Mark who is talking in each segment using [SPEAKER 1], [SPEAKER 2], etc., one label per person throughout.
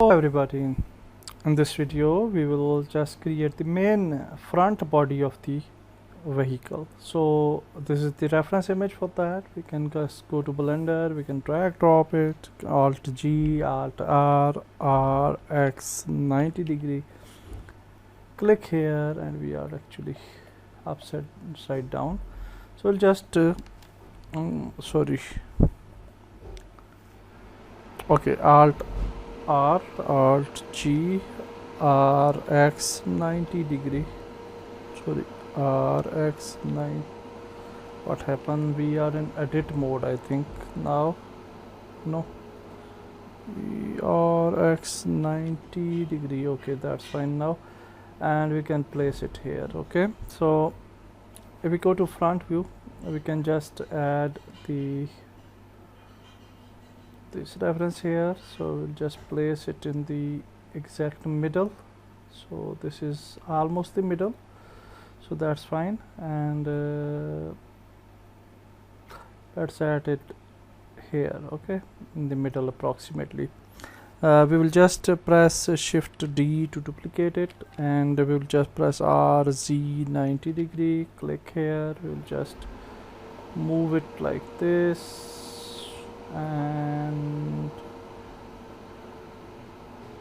[SPEAKER 1] Hello everybody, in this video we will just create the main front body of the vehicle. So this is the reference image for that. We can just go to Blender, we can drag drop it, Alt G, Alt R, R, X 90 degree, click here, and we are actually upside down. So we'll just Alt R, Alt G, R X 90 degree. R X 9. What happened? We are in edit mode, I think now. No. R X 90 degree. Okay, that's fine now, and we can place it here. Okay, so if we go to front view, we can just add this reference here. So we'll just place it in the exact middle. So this is almost the middle, so that's fine, and let's add it here. Okay, in the middle approximately. We will just press Shift D to duplicate it, and we will just press R Z 90 degree, click here. We will just move it like this, and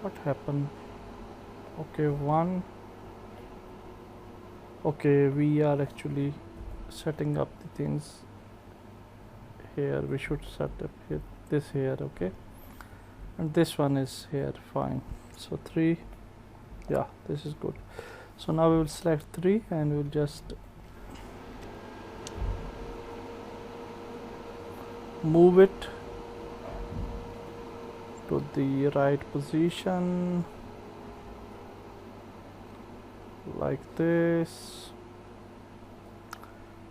[SPEAKER 1] what happened? Okay, we are actually setting up the things here. We should set up this here. Okay, and this one is here. Fine. So 3, yeah, this is good. So now we will select 3, and we'll just move it to the right position like this,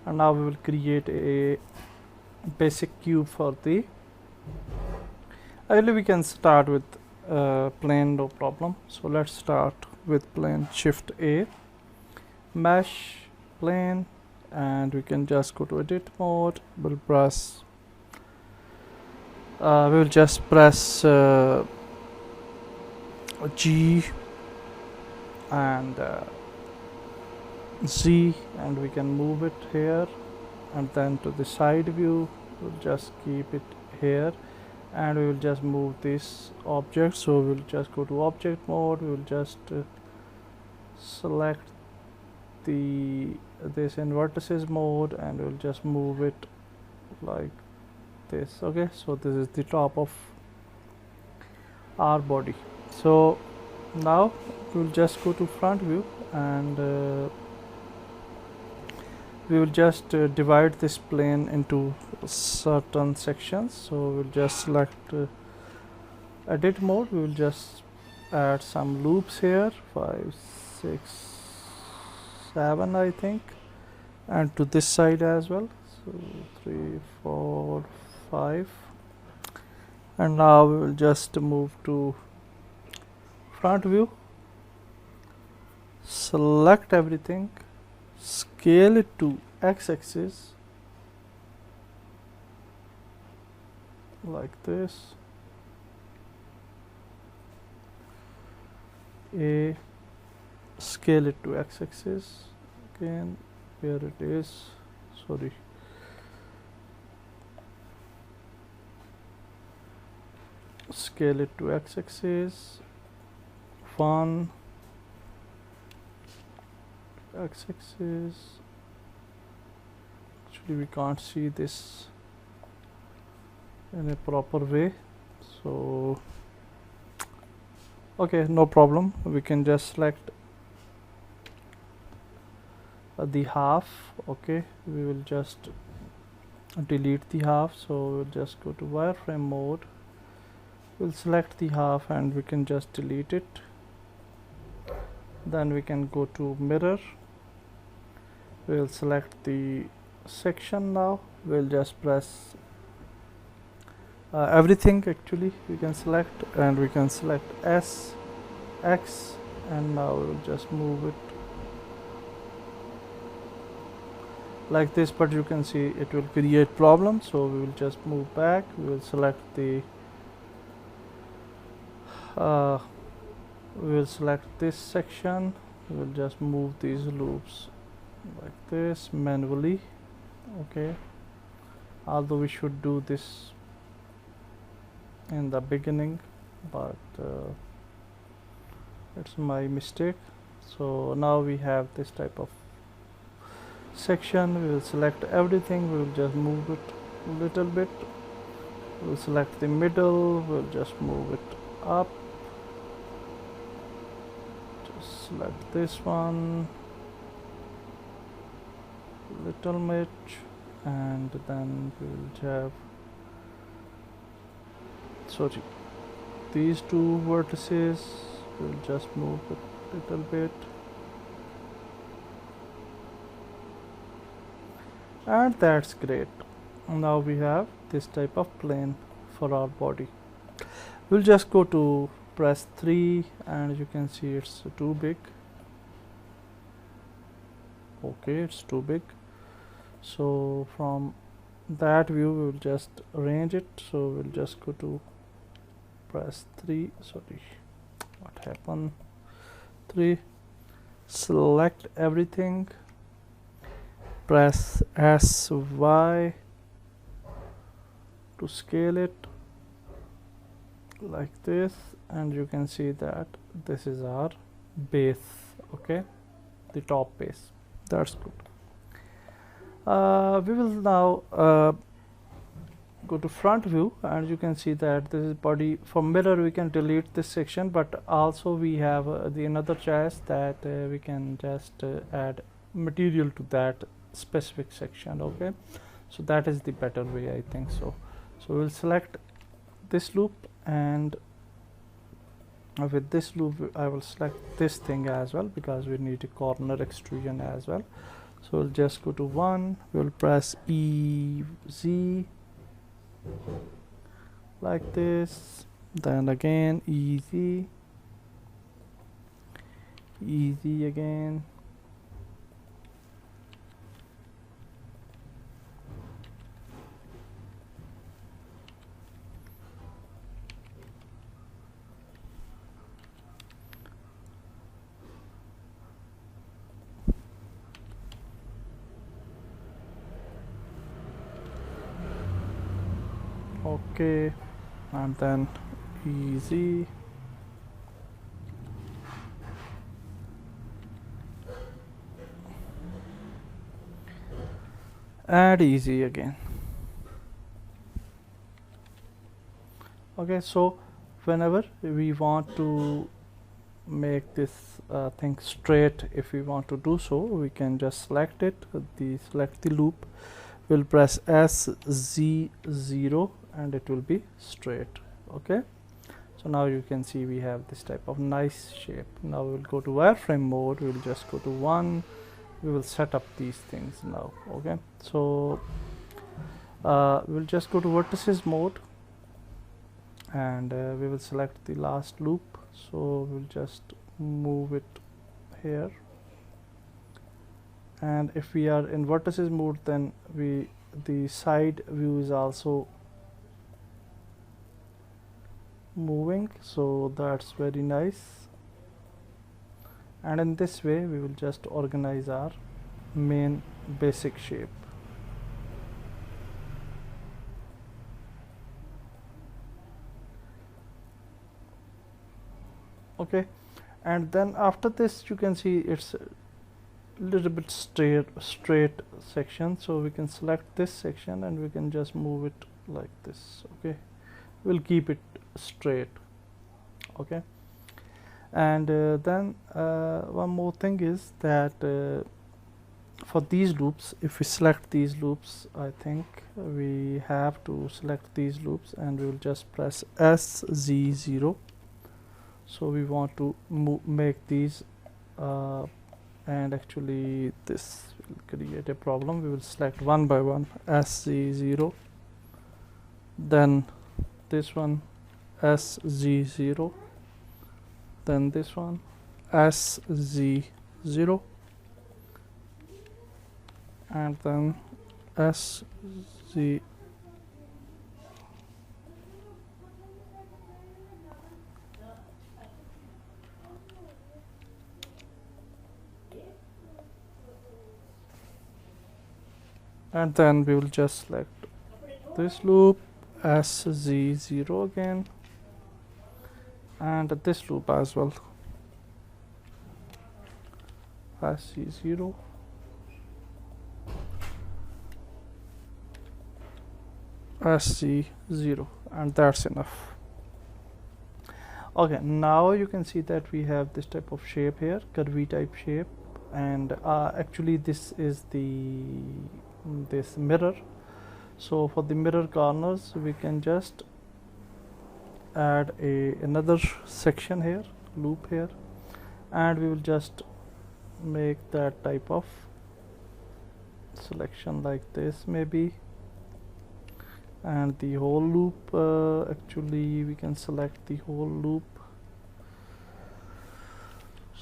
[SPEAKER 1] and now we will create a basic cube for the actually we can start with plane, no problem. So let's start with plane. Shift A, mesh, plane, and we can just go to edit mode. We'll press we will just press G and Z, and we can move it here, and then to the side view we'll just keep it here, and we will just move this object. So we'll just go to object mode. We will just select this in vertices mode, and we'll just move it like this. Okay, so this is the top of our body. So now we'll just go to front view, and we will just divide this plane into certain sections. So we'll just select edit mode. We will just add some loops here, 5, 6, 7 I think, and to this side as well. So 3, 4, 5, and now we will just move to front view, select everything, scale it to x-axis like this, scale it to x-axis again, where it is, scale it to x-axis, 1, x-axis. Actually we can't see this in a proper way, so okay, no problem. We can just select the half. Okay, we will just delete the half, so we'll just go to wireframe mode. We'll select the half, and we can just delete it. Then we can go to mirror. We'll select the section. Now we'll just press everything. Actually we can select, and we can select S, X, and now we'll just move it like this, but you can see it will create problems. So we will just move back. We will select the uh, we will select this section. We will just move these loops like this manually. Okay, although we should do this in the beginning, but it's my mistake. So now we have this type of section. We will select everything. We will just move it a little bit. We'll select the middle. We'll just move it up. Just select this one, little bit, and then we'll have, sorry, these two vertices. We'll just move it a little bit, and that's great. Now we have this type of plane for our body. We'll just go to press 3, and you can see it's too big. Okay, it's too big. So from that view we will just arrange it. So we'll just go to press 3, sorry, what happened, 3, select everything, press SY to scale it like this, and you can see that this is our base. Okay, the top base. That's good. We will now go to front view, and you can see that this is body. For mirror we can delete this section, but also we have the another choice that we can just add material to that specific section. Okay, so that is the better way, I think so. So we'll select this loop, and with this loop I will select this thing as well, because we need a corner extrusion as well. So we'll just go to 1, we'll press EZ like this, then again EZ, EZ again, okay, and then EZ, and EZ again. Okay, so whenever we want to make this thing straight, if we want to do so, we can just select it, select the loop, we'll press SZ0, and it will be straight. Okay, so now you can see we have this type of nice shape. Now we'll go to wireframe mode. We'll just go to 1, we will set up these things now. Okay, so we'll just go to vertices mode, and we will select the last loop. So we'll just move it here, and if we are in vertices mode, then the side view is also moving, so that's very nice. And in this way we will just organize our main basic shape. Okay, and then after this you can see it's a little bit straight section, so we can select this section and we can just move it like this. Okay, we'll keep it straight. Okay, and then one more thing is that for these loops, if we select these loops, I think we have to select these loops, and we will just press SZ0. So we want to make these and actually this will create a problem. We will select one by one, SZ0, then this one, SZ0, then this one, SZ0, and then SZ. and then we will just select this loop SZ0 again, and this loop as well SC0, SC0, and that's enough. Okay, now you can see that we have this type of shape here, curvy type shape, and actually this is this mirror. So for the mirror corners we can just add another section here, loop here, and we will just make that type of selection like this maybe, and the whole loop, actually we can select the whole loop,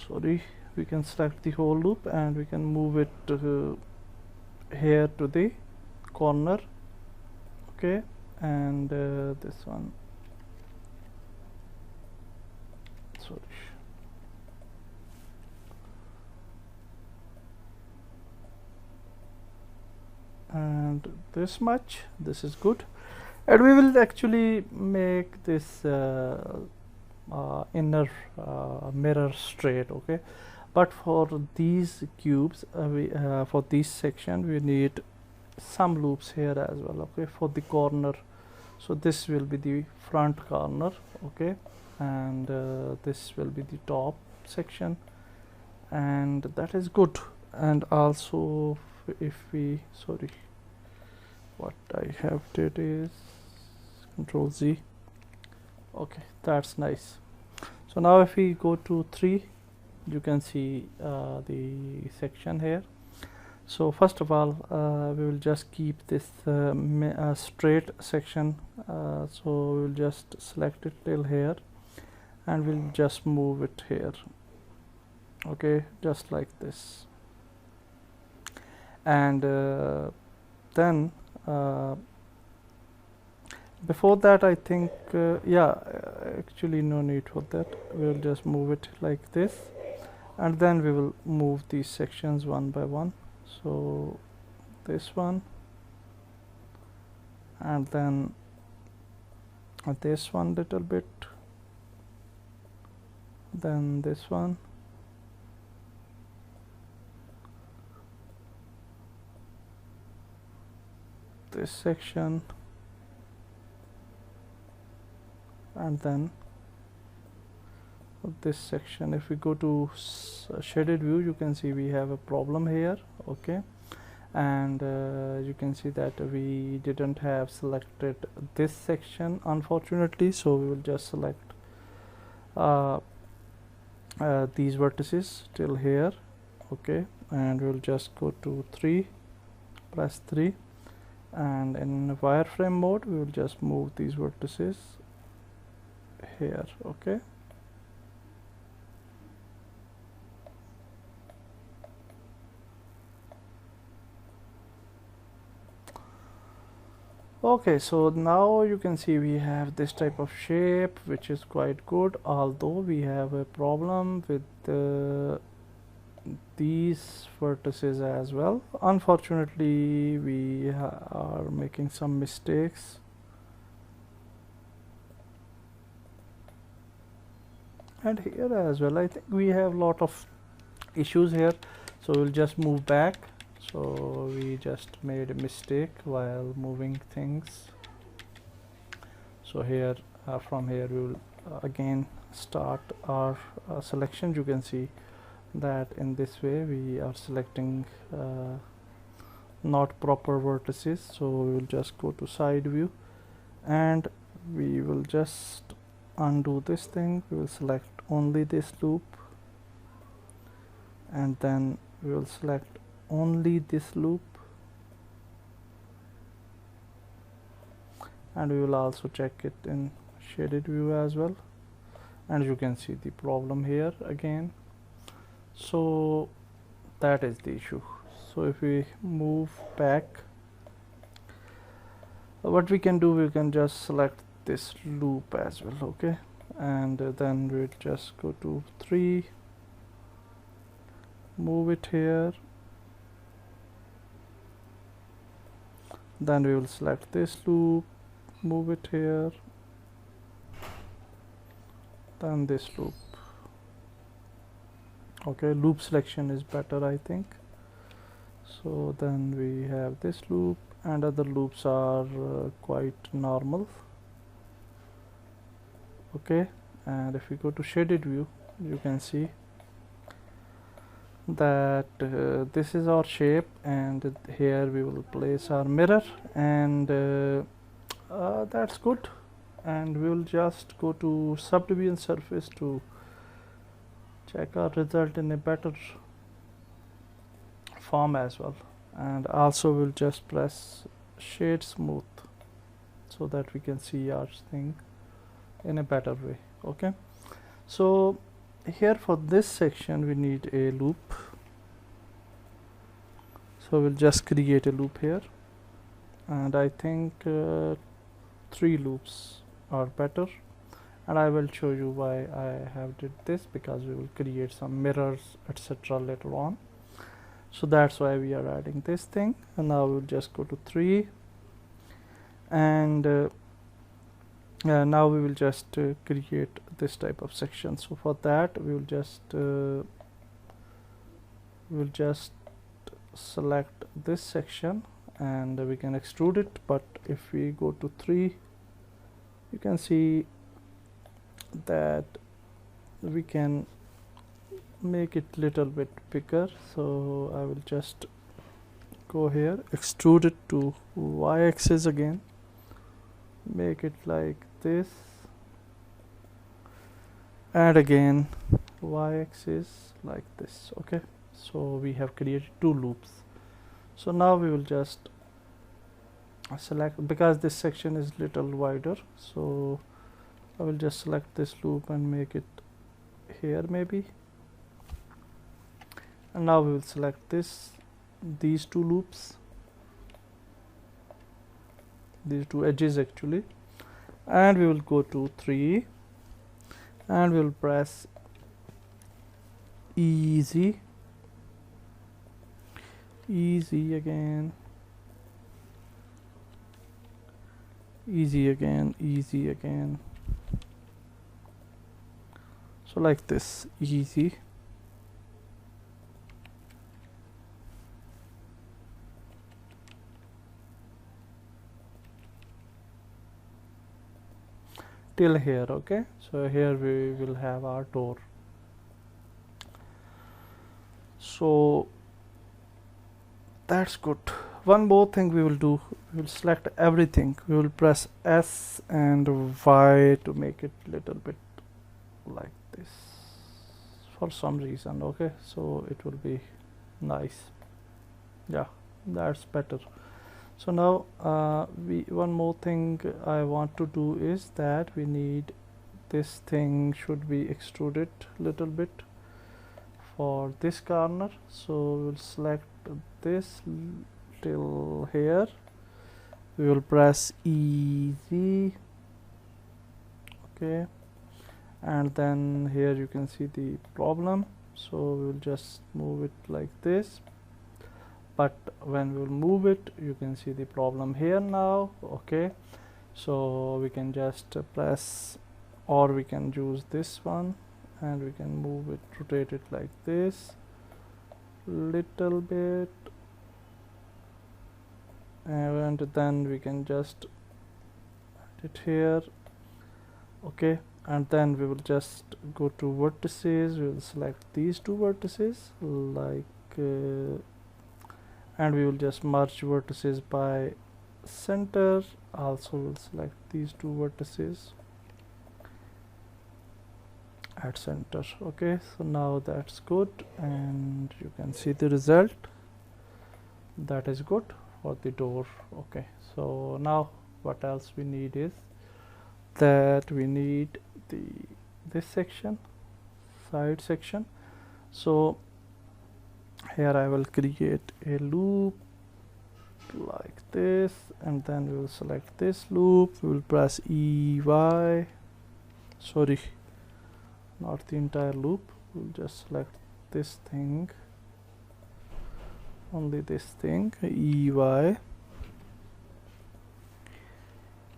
[SPEAKER 1] sorry, we can select the whole loop and we can move it here to the corner. Okay, and this one, sorry, and this much, this is good. And we will actually make this inner mirror straight. Okay, but for these cubes, for this section we need some loops here as well. Okay, for the corner, so this will be the front corner. Okay, and this will be the top section, and that is good. And also if we, sorry, what I have did is Control Z. Okay, that's nice. So now if we go to 3, you can see the section here. So first of all, we will just keep this straight section, so we will just select it till here and we'll just move it here. Okay, just like this. And then before that, I think yeah, actually no need for that. We will just move it like this, and then we will move these sections one by one. So this one, and then this one little bit, then this one, this section, and then this section. If we go to shaded view, you can see we have a problem here. Okay, and you can see that we didn't have selected this section, unfortunately, so we will just select these vertices till here. Okay, and we'll just go to 3, press 3, and in wireframe mode we will just move these vertices here. Okay, okay, so now you can see we have this type of shape, which is quite good, although we have a problem with these vertices as well. Unfortunately, we are making some mistakes. And here as well, I think we have a lot of issues here, so we'll just move back. So we just made a mistake while moving things. So here, from here we will again start our selection. You can see that in this way we are selecting not proper vertices. So we will just go to side view and we will just undo this thing. We will select only this loop, and then we will select only this loop, and we will also check it in shaded view as well, and you can see the problem here again. So that is the issue. So if we move back, what we can do, we can just select this loop as well. Okay, and then we just go to 3, move it here, Then we will select this loop, move it here, then this loop. Okay, loop selection is better, I think. So then we have this loop, and other loops are quite normal. Okay, and if we go to shaded view, you can see that this is our shape, and here we will place our mirror, and that's good. And we will just go to subdivision surface to check our result in a better form as well. And also we'll just press shade smooth so that we can see our thing in a better way. Okay, so here for this section we need a loop, so we'll just create a loop here, and I think 3 loops are better, and I will show you why I have did this, because we will create some mirrors etc later on. So that's why we are adding this thing, and now we'll just go to 3, and now we will just create this type of section. So for that we will just select this section, and we can extrude it. But if we go to 3, you can see that we can make it little bit bigger. So I will just go here, extrude it to y-axis again, make it like this, and again y-axis like this. Okay, so we have created 2 loops. So now we will just select, because this section is little wider, so I will just select this loop and make it here maybe. And now we will select these 2 loops, these 2 edges actually, and we will go to 3, and we will press easy again, easy again, so like this, easy. Till here. Okay, so here we will have our door. So that's good. One more thing we will do, we will select everything, we will press S and Y to make it little bit like this for some reason. Okay, so it will be nice. Yeah, that's better. So now one more thing I want to do is that we need this thing should be extruded little bit for this corner. So we'll select this till here, we will press easy. Okay, and then here you can see the problem, so we will just move it like this. But when we will move it, you can see the problem here now. Okay, so we can just press, or we can use this one, and we can move it, rotate it like this little bit, and then we can just add it here. Okay, and then we will just go to vertices, we will select these 2 vertices like and we will just merge vertices by center. Also we'll select these 2 vertices at center. Okay, so now that's good, and you can see the result. That is good for the door. Okay, so now what else we need is that we need this section, side section. So here I will create a loop like this, and then we will select this loop, we will press EY, sorry, not the entire loop, we'll just select this thing, only this thing, EY,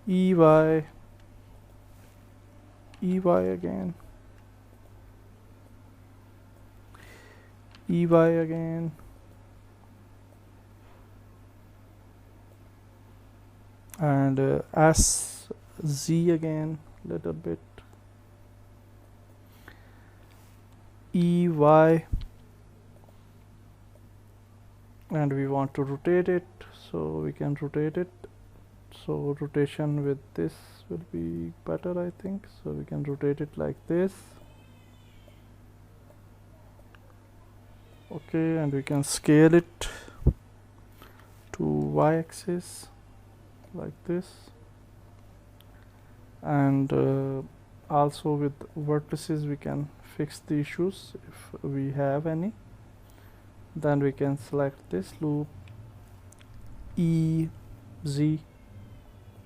[SPEAKER 1] EY, EY again, EY again, and SZ again, little bit, EY, and we want to rotate it, so we can rotate it. So rotation with this will be better, I think. So we can rotate it like this. Okay, and we can scale it to y-axis like this, and also with vertices we can fix the issues if we have any. Then we can select this loop, EZ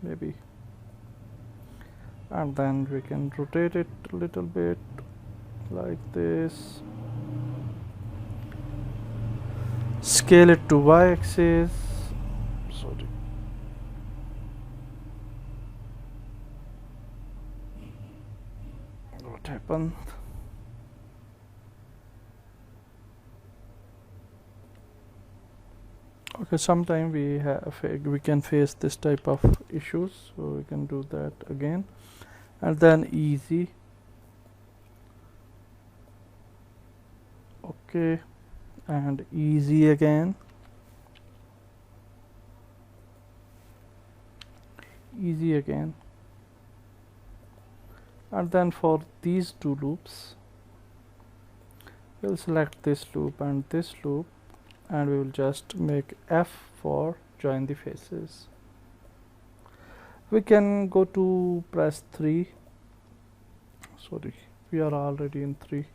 [SPEAKER 1] maybe, and then we can rotate it a little bit like this, scale it to y-axis. Sorry, what happened? Okay, sometime we can face this type of issues, so we can do that again, and then easy. Okay, and easy again, easy again, and then for these two loops we'll select this loop and this loop, and we will just make F for join the faces. We can go to press 3. Sorry, we are already in 3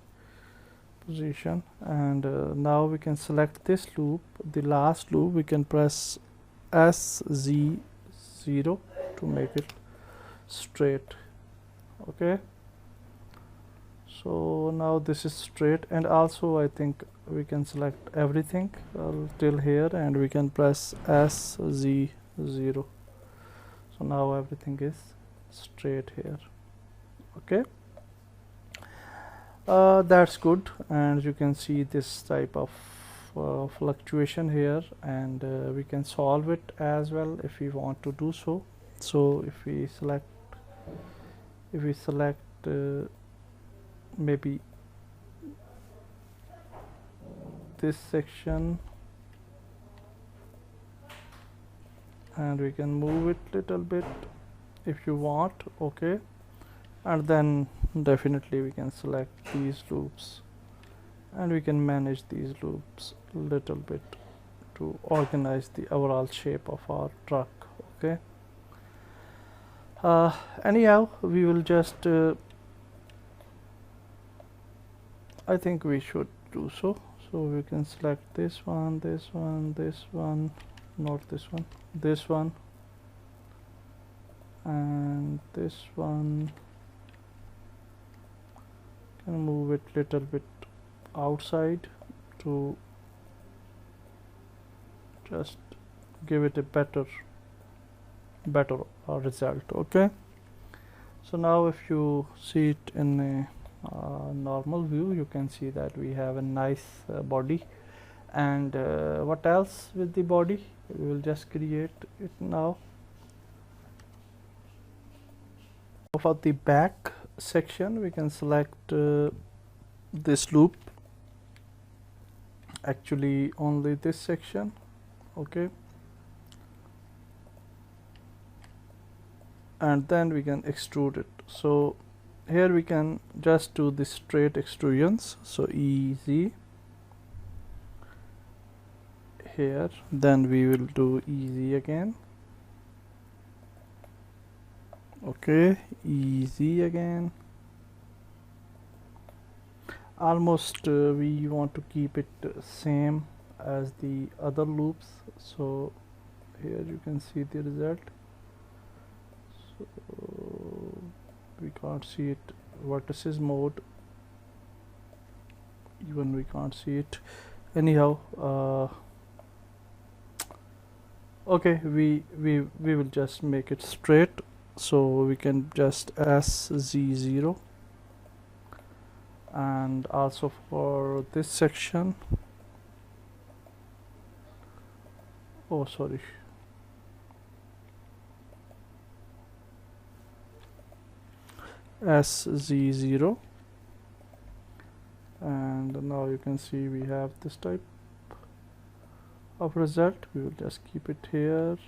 [SPEAKER 1] position, and now we can select this loop, the last loop. We can press SZ0 to make it straight. Okay, so now this is straight, and also I think we can select everything till here, and we can press SZ0. So now everything is straight here. Okay, that's good, and you can see this type of fluctuation here, and we can solve it as well if we want to do so. So if we select maybe this section, and we can move it little bit if you want. Okay, and then definitely we can select these loops, and we can manage these loops a little bit to organize the overall shape of our truck. Okay, anyhow, we will just I think we should do so. So we can select this one, this one, this one, not this one, this one, and this one. Can move it little bit outside to just give it a better result. Okay, so now if you see it in a normal view, you can see that we have a nice body. And what else with the body? We will just create it now. For the back section, we can select this loop, actually only this section. Okay, and then we can extrude it. So here we can just do the straight extrusions, so easy here, then we will do easy again. Okay, easy again. Almost we want to keep it same as the other loops, so here you can see the result. So we can't see it vertices mode, even we can't see it. Anyhow, okay, we will just make it straight. so we can just SZ0, and also for this section, oh sorry, SZ0, and now you can see we have this type of result. We will just keep it here,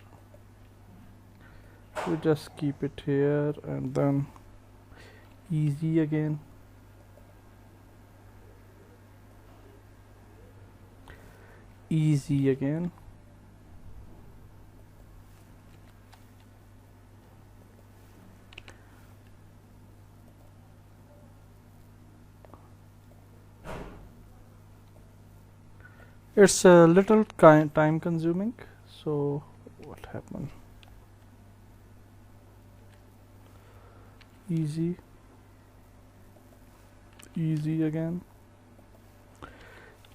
[SPEAKER 1] we just keep it here, and then easy again, easy again, it's a little time consuming. So what happened? Easy, easy again,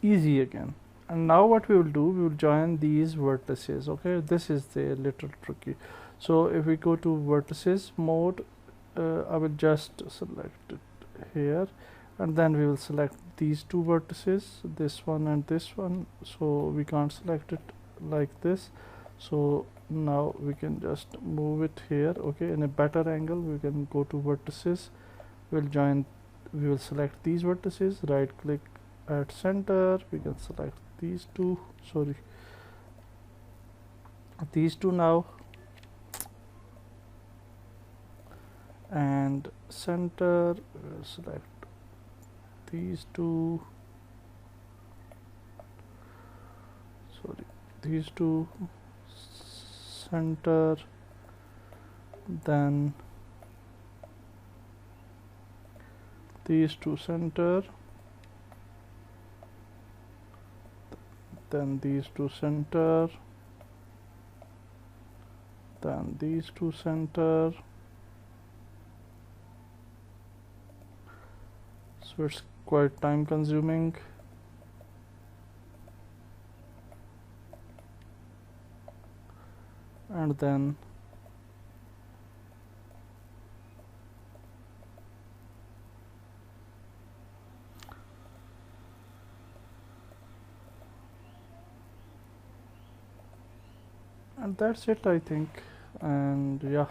[SPEAKER 1] easy again. And now what we will do, we will join these vertices. Okay, this is the little tricky. So if we go to vertices mode, I will just select it here, and then we will select these two vertices, this one and this one. So we can't select it like this, so now we can just move it here. Okay, in a better angle, we can go to vertices, we'll join, we will select these vertices, right click at center, we can select these two, sorry, these two now, and center, we'll select these two, sorry, these two, center, then these two, center, then these two, center, then these two, center. So it's quite time consuming. And then and that's it, I think. And yeah,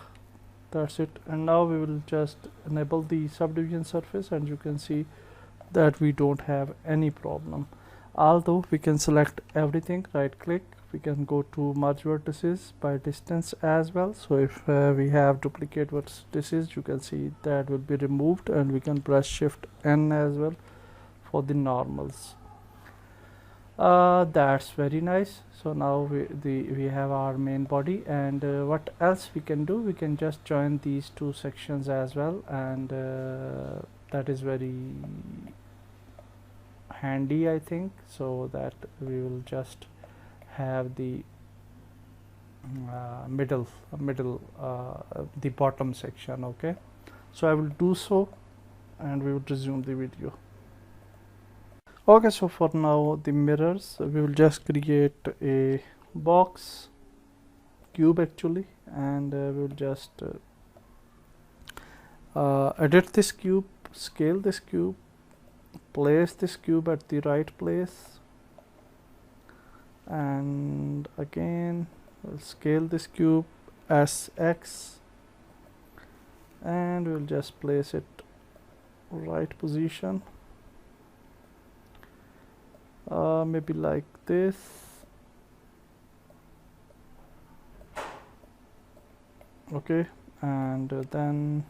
[SPEAKER 1] that's it. And now we will just enable the subdivision surface, and you can see that we don't have any problem. Although we can select everything, right click, we can go to merge vertices by distance as well. So if we have duplicate vertices, you can see that will be removed, and we can press shift N as well for the normals. That's very nice. So now we have our main body, and what else we can do, we can just join these two sections as well, and that is very handy, I think, so that we will just have the the bottom section. Okay, so I will do so, and we will resume the video. Okay, so for now the mirrors, we will just create a box cube actually, and we will just edit this cube, scale this cube, place this cube at the right place, and again we'll scale this cube as X, and we'll just place it right position, maybe like this. Okay, and then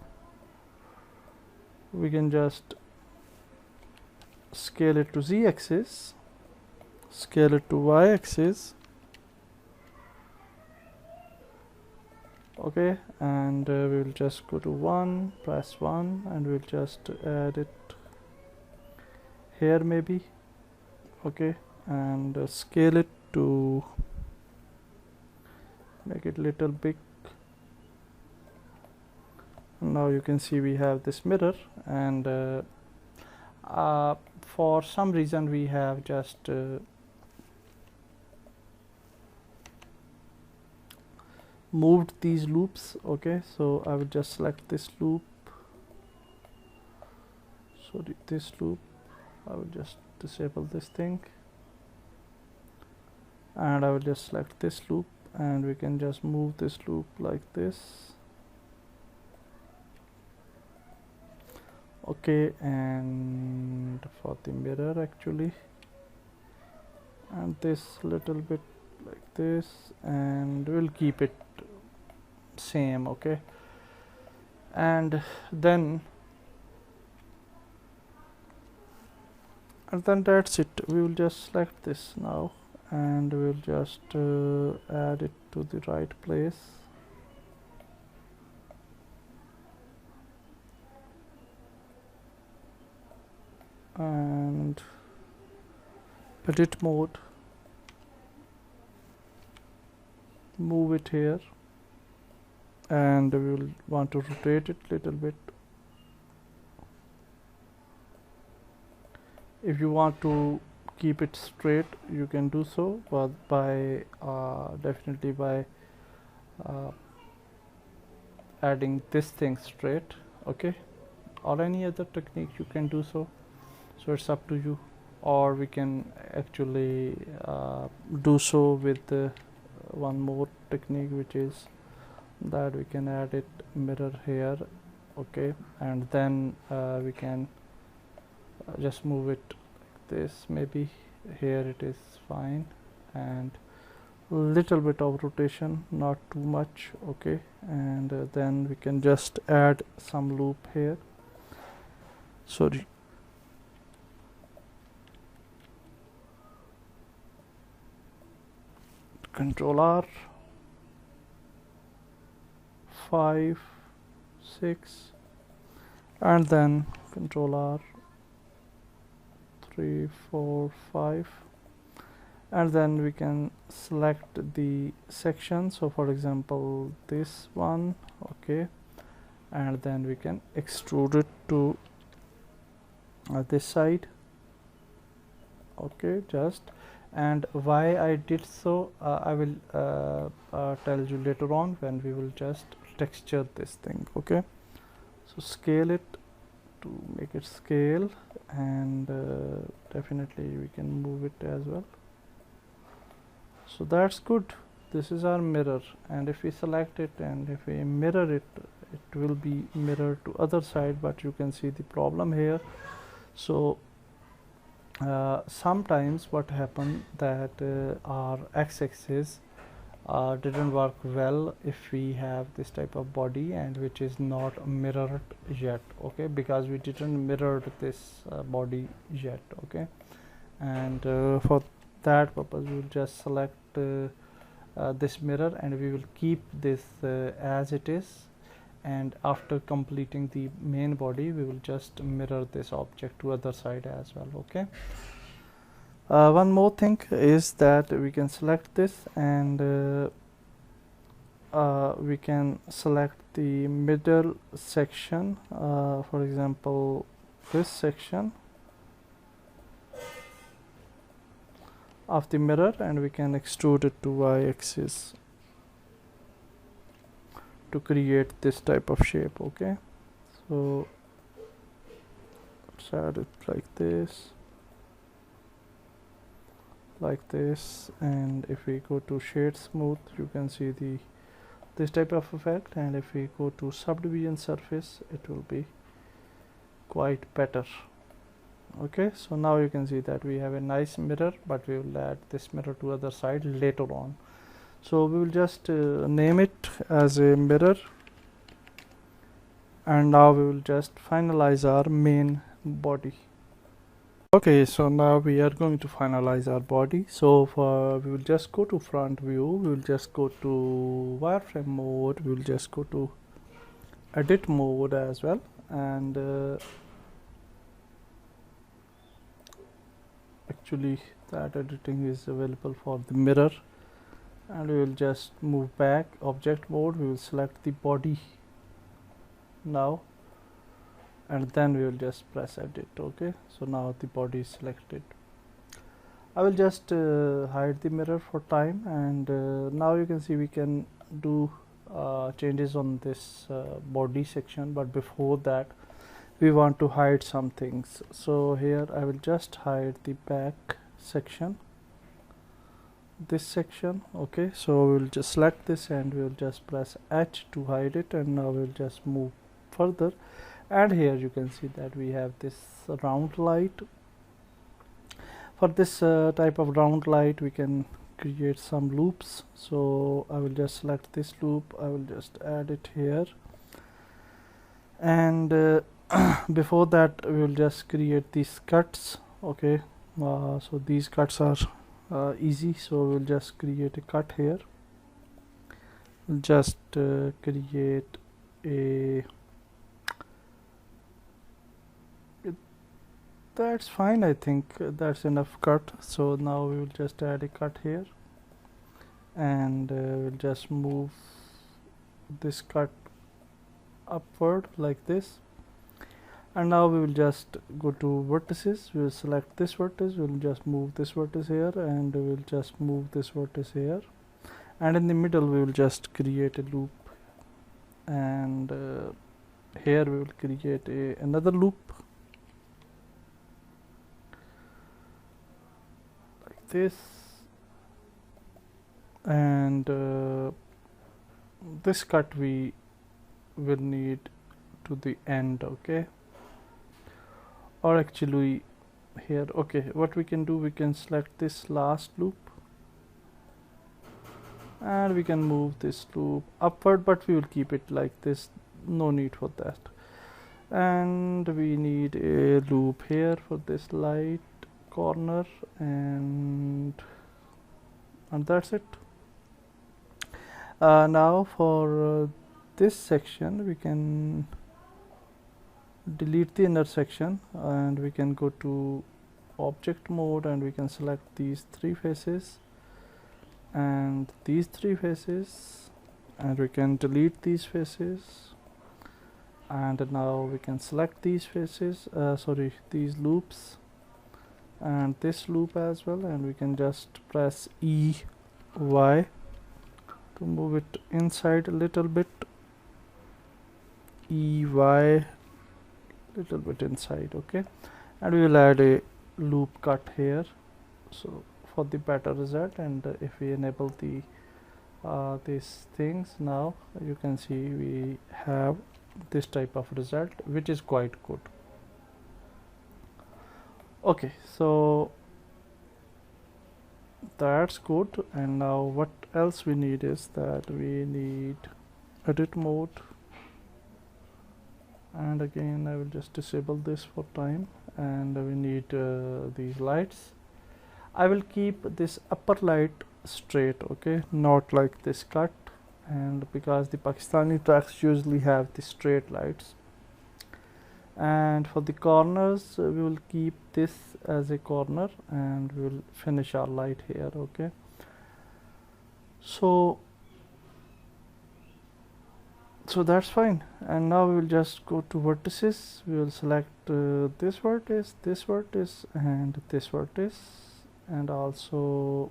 [SPEAKER 1] we can just scale it to Z axis, scale it to Y axis. Okay, and we will just go to 1, press 1, and we'll just add it here maybe. Okay, and scale it to make it little big. Now you can see we have this mirror, and for some reason we have just moved these loops. Okay, so I will just select this loop, sorry, this loop. I will just disable this thing, and I will just select this loop, and we can just move this loop like this. Okay, and for the mirror actually, and this little bit like this, and we'll keep it same. Okay, and then that's it. We will just select this now, and we'll just add it to the right place. And edit mode, move it here, and we will want to rotate it little bit. If you want to keep it straight, you can do so, but by definitely by adding this thing straight. Okay, or any other technique you can do so, it's up to you. Or we can actually do so with one more technique, which is that we can add it mirror here. Okay, and then we can just move it like this. Maybe here it is fine, and little bit of rotation, not too much. Okay, and then we can just add some loop here. Sorry, Control R, 5, 6, and then Control R, 3, 4, 5, and then we can select the section. So for example this one. Okay, and then we can extrude it to this side. Okay, just, and why I did so, I will tell you later on when we will just texture this thing. Okay, so scale it to make it scale, and definitely we can move it as well. So that's good. This is our mirror, and if we select it and if we mirror it, it will be mirrored to other side, but you can see the problem here. So sometimes what happened that our x-axis didn't work well if we have this type of body and which is not mirrored yet. Okay, because we didn't mirror this body yet. Okay, and for that purpose we will just select this mirror, and we will keep this as it is, and after completing the main body we will just mirror this object to other side as well. Okay, one more thing is that we can select this, and we can select the middle section, for example this section of the mirror, and we can extrude it to y-axis to create this type of shape. Okay, so let's add it like this, and if we go to shade smooth, you can see this type of effect, and if we go to subdivision surface, it will be quite better. Okay, so now you can see that we have a nice mirror, but we will add this mirror to other side later on. So we will just name it as a mirror, and now we will just finalize our main body. Okay, so now we are going to finalize our body. So we will just go to front view, we will just go to wireframe mode, we will just go to edit mode as well, and actually that editing is available for the mirror, and we will just move back object mode. We will select the body now, and then we will just press edit. Okay, so now the body is selected. I will just hide the mirror for time, and now you can see we can do changes on this body section, but before that we want to hide some things. So here I will just hide the back section, this section. Okay, so we'll just select this and we'll just press H to hide it, and now we'll just move further, and here you can see that we have this round light. For this type of round light we can create some loops. So I will just select this loop, I will just add it here, and before that we will just create these cuts. Okay, so these cuts are easy, so we'll just create a cut here. We'll just create a that's fine, I think that's enough cut. So now we will just add a cut here, and we'll just move this cut upward like this, and now we will just go to vertices. We will select this vertex, we will just move this vertex here, and we will just move this vertex here, and in the middle we will just create a loop, and here we will create another loop like this, and this cut we will need to the end. Okay, or actually here, okay, what we can do, we can select this last loop and we can move this loop upward, but we will keep it like this, no need for that. And we need a loop here for this light corner, and that's it. Now for this section we can delete the inner section, and we can go to object mode, and we can select these three faces and these three faces, and we can delete these faces, and now we can select these faces, these loops and this loop as well, and we can just press EY to move it inside a little bit, EY little bit inside. Okay, and we will add a loop cut here, so for the better result. And if we enable the these things, now you can see we have this type of result, which is quite good. Okay, so that's good. And now what else we need is that we need edit mode, and again I will just disable this for time, and we need these lights. I will keep this upper light straight, okay, not like this cut, and because the Pakistani trucks usually have the straight lights. And for the corners we will keep this as a corner, and we will finish our light here. Okay, so that's fine. And now we will just go to vertices. We will select this vertex, and this vertex, and also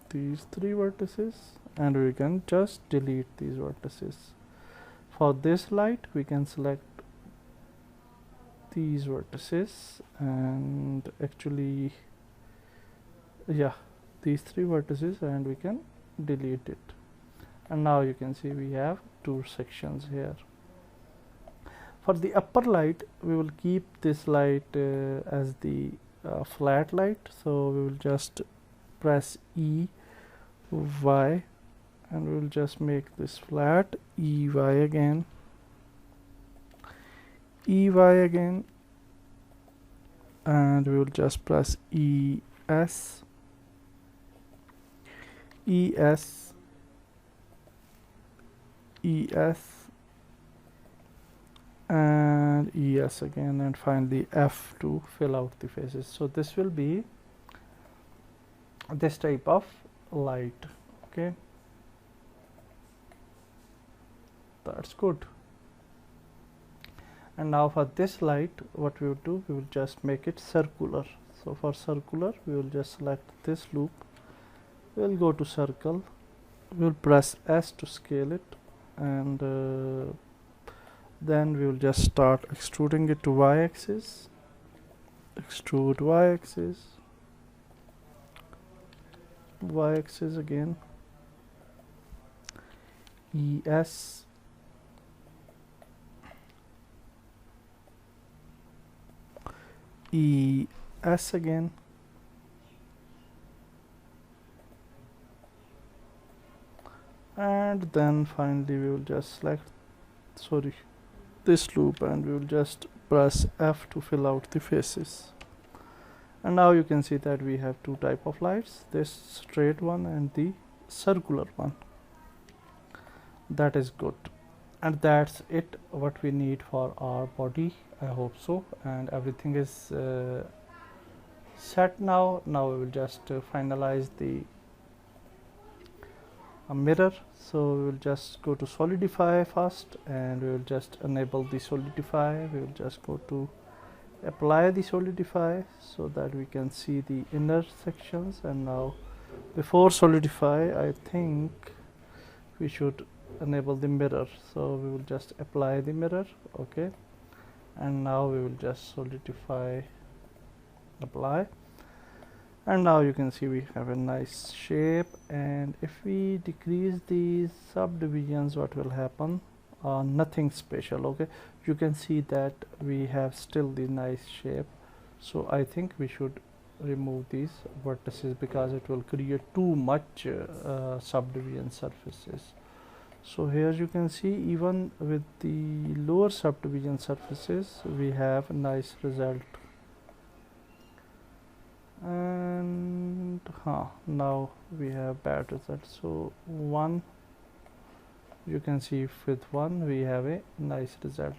[SPEAKER 1] these three vertices, and we can just delete these vertices. For this light we can select these vertices, and actually these three vertices, and we can delete it. And now you can see we have two sections here. For the upper light we will keep this light as the flat light, so we will just press EY, and we will just make this flat, EY again, and we will just press ES, and ES again, and finally F to fill out the faces. So this will be this type of light. Okay, that's good. And now for this light, what we will do, we will just make it circular. So for circular we will just select this loop, we will go to circle, we'll press S to scale it, and then we will just start extruding it to y-axis. Extrude y-axis, y-axis again, ES, ES again, and then finally we will just select this loop, and we will just press F to fill out the faces. And now you can see that we have two type of lights, this straight one and the circular one. That is good, and that's it what we need for our body. I hope so, and everything is set now. Now we will just finalize the mirror. So we will just go to solidify first, and we will just enable the solidify. We will just go to apply the solidify so that we can see the inner sections. And now before solidify, I think we should enable the mirror, so we will just apply the mirror. Okay, and now we will just solidify, apply, and now you can see we have a nice shape. And if we decrease these subdivisions, what will happen? Nothing special. Okay, you can see that we have still the nice shape, so I think we should remove these vertices because it will create too much subdivision surfaces. So here you can see even with the lower subdivision surfaces we have a nice result. And now we have bad result. So one, you can see with one we have a nice result.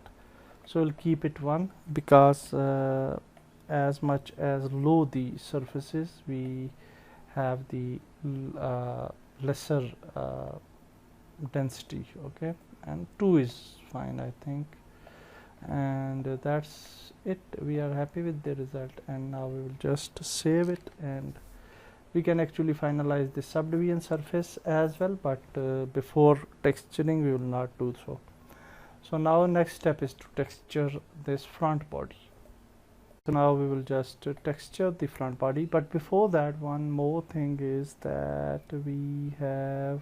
[SPEAKER 1] So we'll keep it one because as much as low the surfaces, we have the lesser density. Okay, and 2 is fine, I think, and that's it. We are happy with the result, and now we will just save it, and we can actually finalize the subdivision surface as well, but before texturing we will not do so. So now next step is to texture this front body. So now we will just texture the front body, but before that, one more thing is that we have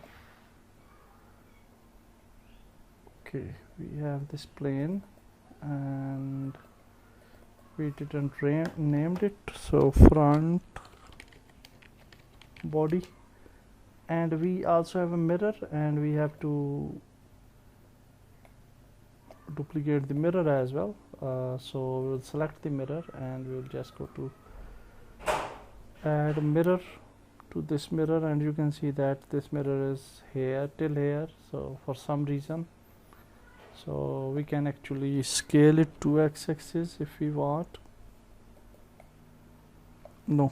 [SPEAKER 1] this plane and we didn't named it, so front body, and we also have a mirror, and we have to duplicate the mirror as well. So we'll select the mirror, and we'll just go to add a mirror to this mirror, and you can see that this mirror is here till here. So for some reason, so we can actually scale it to x-axis if we want. No.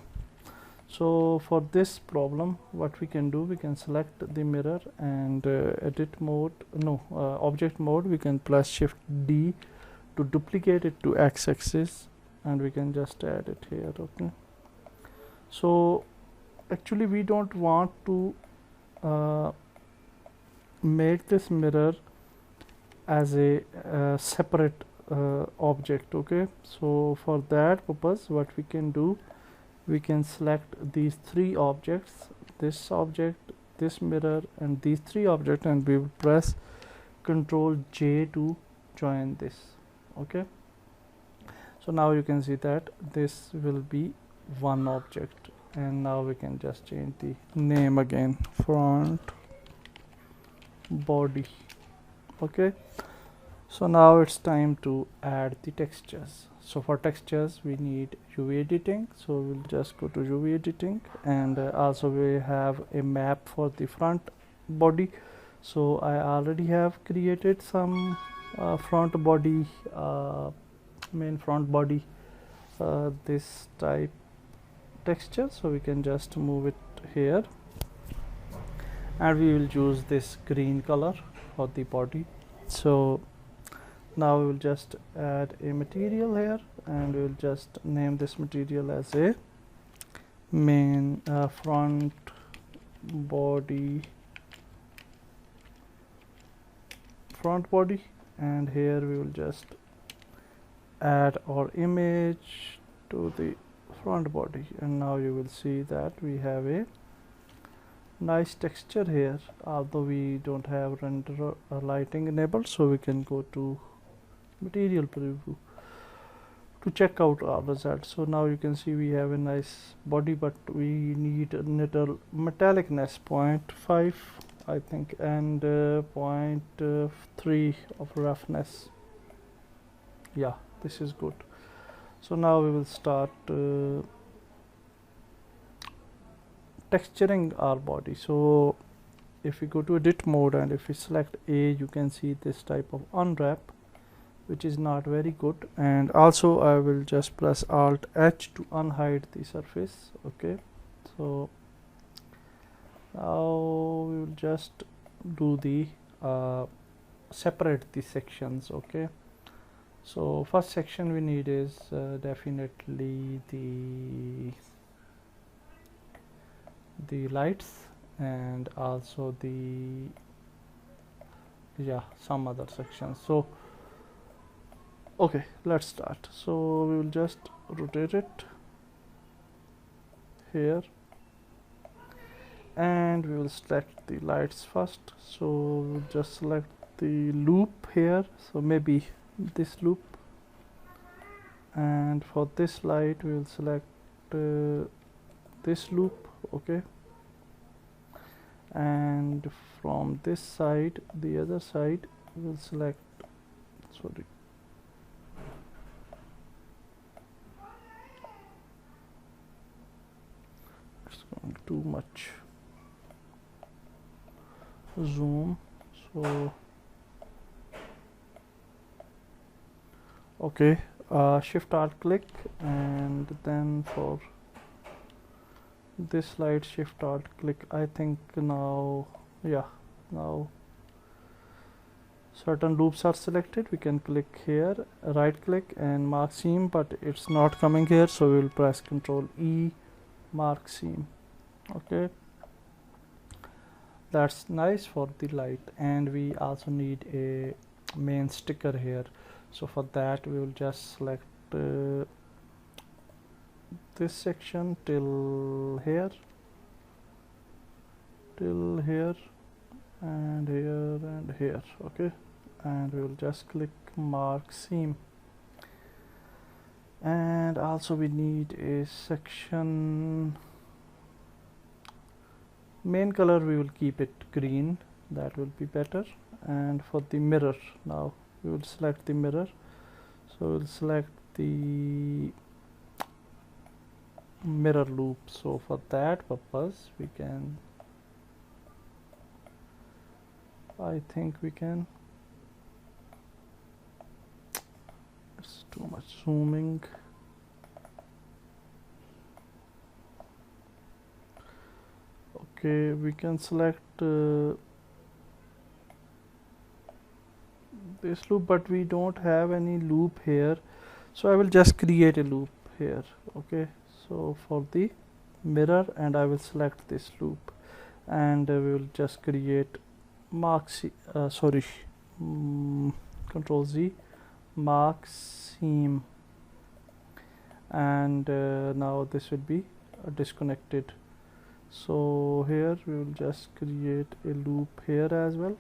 [SPEAKER 1] So for this problem, what we can do, we can select the mirror and edit mode, object mode. We can press shift D to duplicate it to x-axis, and we can just add it here. Okay, so actually we don't want to make this mirror as a separate object. Okay, so for that purpose, what we can do, we can select these three objects, this object, this mirror, and these three objects, and we will press Ctrl J to join this. Okay, so now you can see that this will be one object, and now we can just change the name again, front body. Okay, so now it's time to add the textures. So for textures we need UV editing, so we'll just go to UV editing, and also we have a map for the front body. So I already have created some front body, main front body, this type texture, so we can just move it here, and we will use this green color for the body. So now we will just add a material here, and we will just name this material as a main front body front body, and here we will just add our image to the front body, and now you will see that we have a nice texture here, although we don't have render lighting enabled, so we can go to material preview to check out our results. So now you can see we have a nice body, but we need a little metallicness 0.5 I think, and 0.3 of roughness. Yeah, this is good. So now we will start texturing our body. So if we go to edit mode and if we select A, you can see this type of unwrap, which is not very good. And also I will just press Alt H to unhide the surface. Okay, so now we will just do the separate the sections. Okay, so first section we need is definitely the lights, and also the some other sections. So okay, let's start. So we will just rotate it here, and we will select the lights first. So we'll just select the loop here, so maybe this loop, and for this light we will select this loop. Okay, and from this side, the other side, we'll select, sorry, it's going too much zoom. So okay, shift alt click, and then for this light shift alt click. I think now, yeah, now certain loops are selected. We can click here, right click and mark seam, but it's not coming here, so we will press Ctrl E, mark seam. Okay, that's nice for the light. And we also need a main sticker here, so for that we will just select this section till here, and here and here. Okay, and we will just click mark seam. And also we need a section, main color we will keep it green, that will be better. And for the mirror, now we will select the mirror, so we'll select the mirror loop. So for that purpose we can, I think we can, it's too much zooming. Okay, we can select this loop, but we don't have any loop here, so I will just create a loop here. Okay, so for the mirror, and I will select this loop, and we will just create mark Control Z, mark seam, and now this will be disconnected. So here we will just create a loop here as well,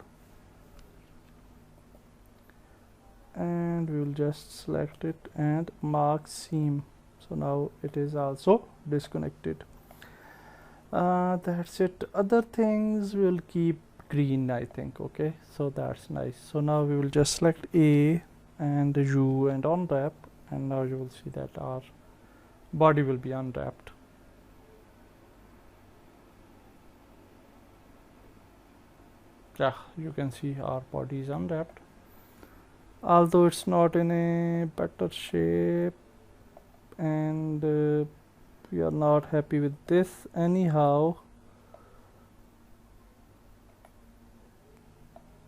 [SPEAKER 1] and we will just select it and mark seam. So now it is also disconnected. That's it. Other things will keep green, I think. Okay, so that's nice. So now we will just select A and U and unwrap, and now you will see that our body will be unwrapped. Yeah, you can see our body is unwrapped, although it's not in a better shape, and we are not happy with this. Anyhow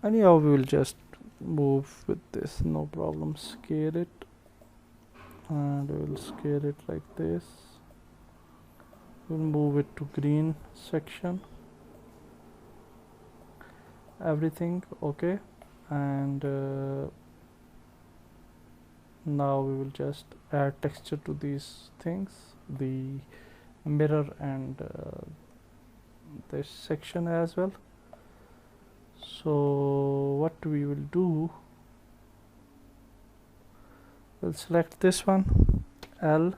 [SPEAKER 1] we will just move with this, no problem. Scale it, and we will scale it like this. We'll move it to green section, everything. Okay, and now we will just add texture to these things, the mirror and this section as well. So what we will do, we'll select this one, L,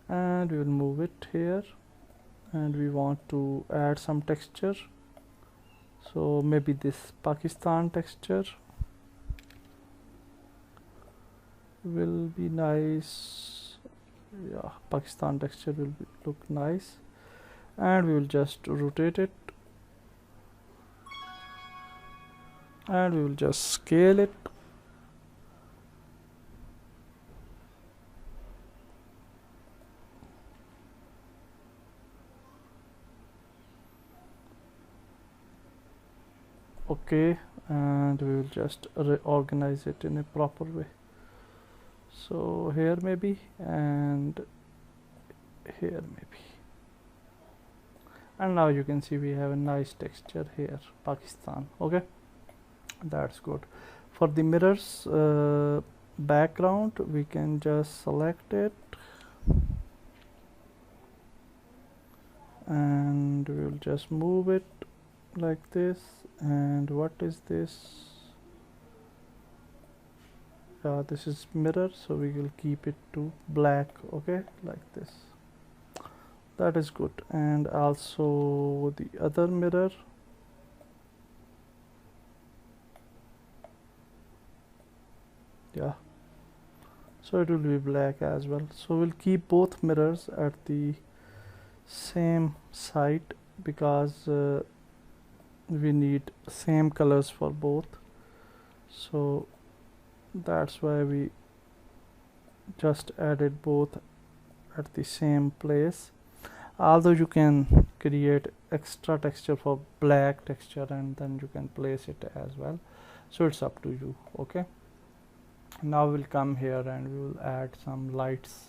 [SPEAKER 1] and we will move it here, and we want to add some texture, so maybe this Pakistan texture will be nice. Yeah, Pakistan texture will look nice, and we will just rotate it, and we will just scale it. Okay, and we will just reorganize it in a proper way. So here maybe, and here maybe, and now you can see we have a nice texture here, Pakistan. Okay, that's good. For the mirrors background, we can just select it, and we will just move it like this. And what is this? This is mirror, so we will keep it to black. Okay, like this. That is good. And also the other mirror, yeah, so it will be black as well. So we'll keep both mirrors at the same site because we need same colors for both, so that's why we just added both at the same place. Although you can create extra texture for black texture and then you can place it as well, so it's up to you. Okay, now we'll come here and we will add some lights.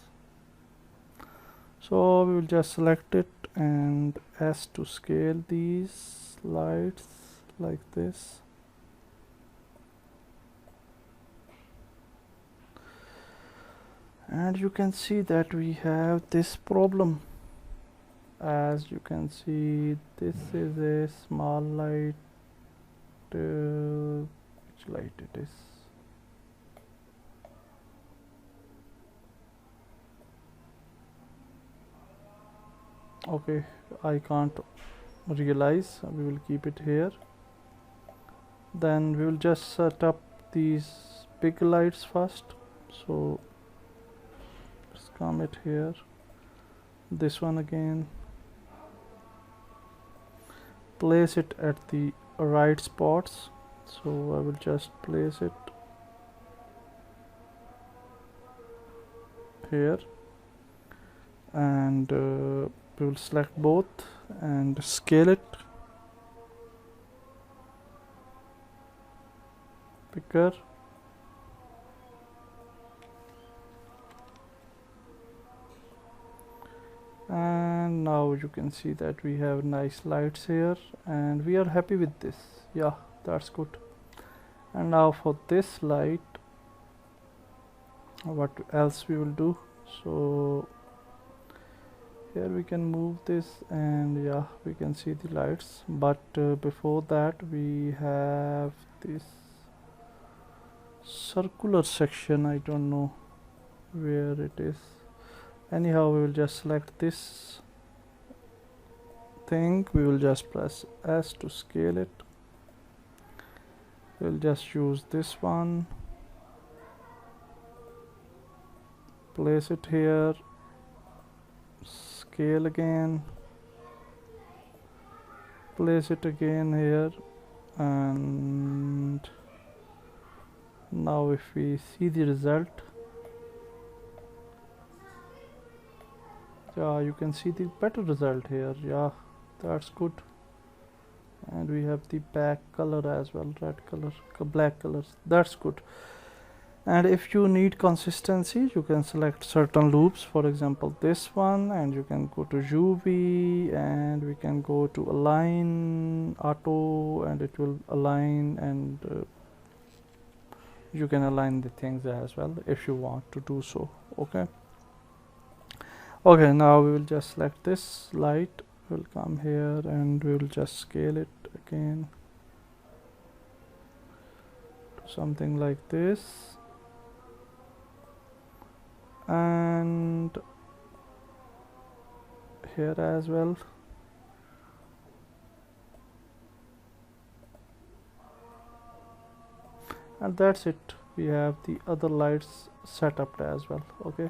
[SPEAKER 1] So we will just select it and S to scale these lights like this. And you can see that we have this problem. As you can see, this is a small light. Which light it is? Okay, I can't realize. We will keep it here. Then we will just set up these big lights first. So let's come it here. This one again. Place it at the right spots. So I will just place it here, and we will select both and scale it bigger. And now you can see that we have nice lights here and we are happy with this. Yeah, that's good. And now for this light, what else we will do? So here we can move this, and yeah, we can see the lights, but before that we have this circular section. I don't know where it is. Anyhow, we will just select this thing. We will just press S to scale it. We'll just use this one, place it here, scale again, place it again here, and now if we see the result, yeah, you can see the better result here. Yeah, that's good. And we have the back color as well, red color, black colors. That's good. And if you need consistency, you can select certain loops, for example this one, and you can go to UV, and we can go to align auto, and it will align, and you can align the things as well if you want to do so. Okay, now we will just select this light, we'll come here and we will just scale it again to something like this, and here as well. And that's it, we have the other lights set up as well. Okay,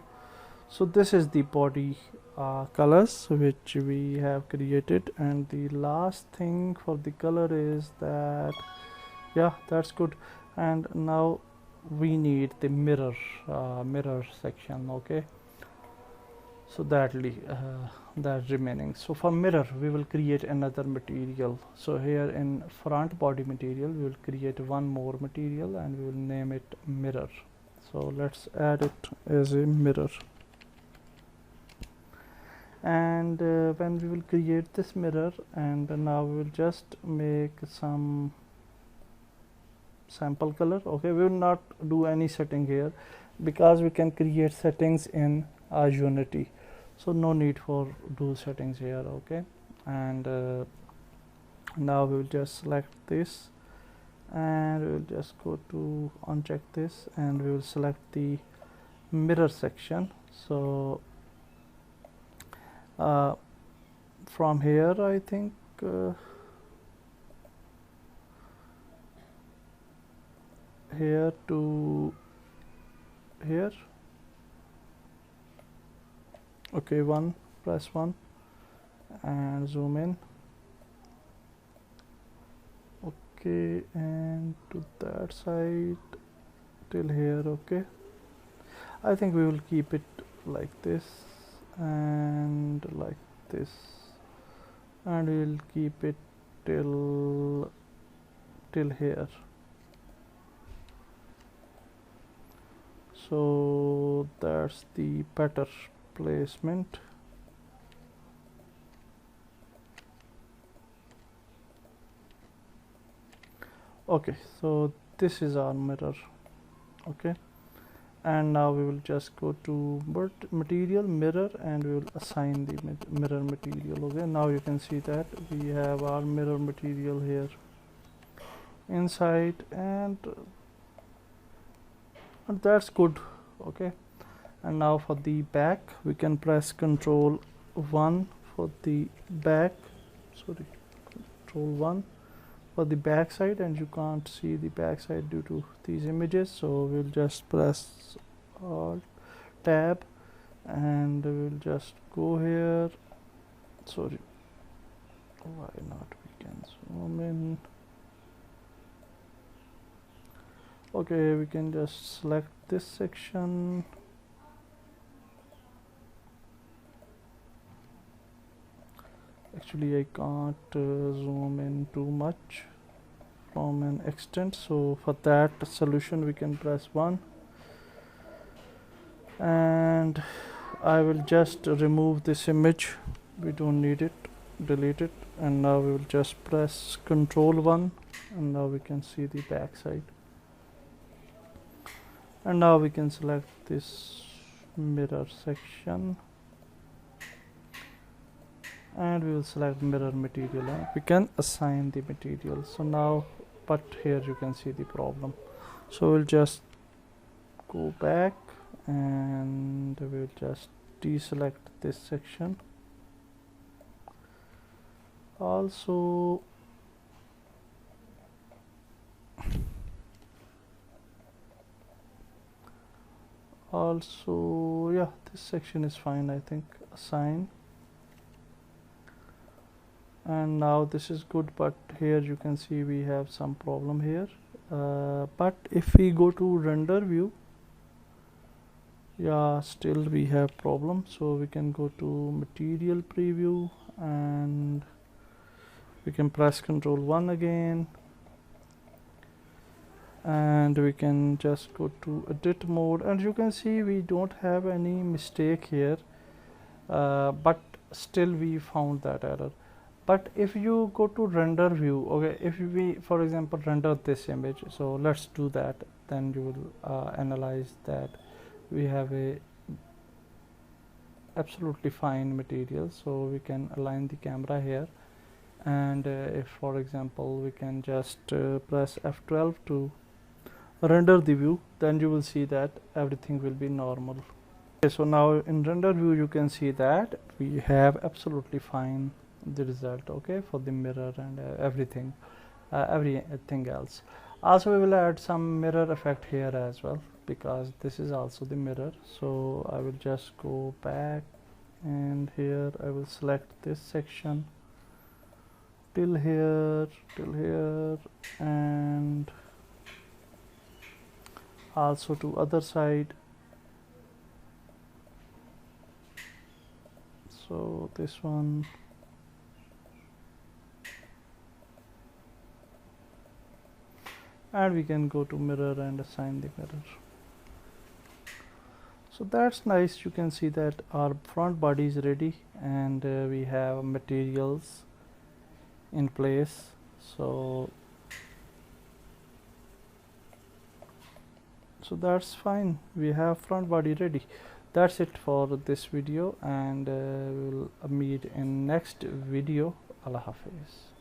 [SPEAKER 1] so this is the body colors which we have created, and the last thing for the color is that, yeah, that's good. And now we need the mirror section. Okay, so that's remaining. So for mirror we will create another material. So here in front body material we will create one more material and we will name it mirror. So let's add it as a mirror. And when we will create this mirror, and now we will just make some sample color. Okay, we will not do any setting here because we can create settings in Unity, so no need for do settings here. Okay, and now we will just select this, and we will just go to uncheck this, and we will select the mirror section. So from here I think here to here. Okay, press 1 and zoom in. Okay, and to that side till here. Okay, I think we will keep it like this and like this, and we will keep it till here. So that's the better placement. Okay, so this is our mirror. Okay, and now we will just go to material mirror, and we will assign the mirror material. Okay, now you can see that we have our mirror material here inside, and that's good. Okay, and now for the back we can press Control 1 for the back, sorry, Control 1 for the back side, and you can't see the back side due to these images, so we'll just press Alt Tab, and we'll just go here. Sorry, why not? We can zoom in. Okay, we can just select this section. Actually I can't zoom in too much from an extent, so for that solution we can press 1, and I will just remove this image, we don't need it, delete it, and now we will just press Control 1, and now we can see the back side. And now we can select this mirror section, and we will select mirror material, and we can assign the material. So now, but here you can see the problem, so we'll just go back and we'll just deselect this section. Also yeah, this section is fine, I think. Assign, and now this is good, but here you can see we have some problem here. But if we go to render view, yeah, still we have problem. So we can go to material preview, and we can press Control 1 again, and we can just go to edit mode, and you can see we don't have any mistake here, but still we found that error. But if you go to render view, okay, if we for example render this image, so let's do that, then you will analyze that we have a absolutely fine material. So we can align the camera here, and if for example we can just press F12 to render the view, then you will see that everything will be normal. Okay, so now in render view you can see that we have absolutely fine the result, okay, for the mirror and everything else. Also we will add some mirror effect here as well, because this is also the mirror. So I will just go back, and here I will select this section till here, and also to other side. So this one, and we can go to mirror and assign the mirror. So that's nice. You can see that our front body is ready, and we have materials in place. So that's fine, we have front body ready. That's it for this video, and we will meet in next video. Allah Hafiz.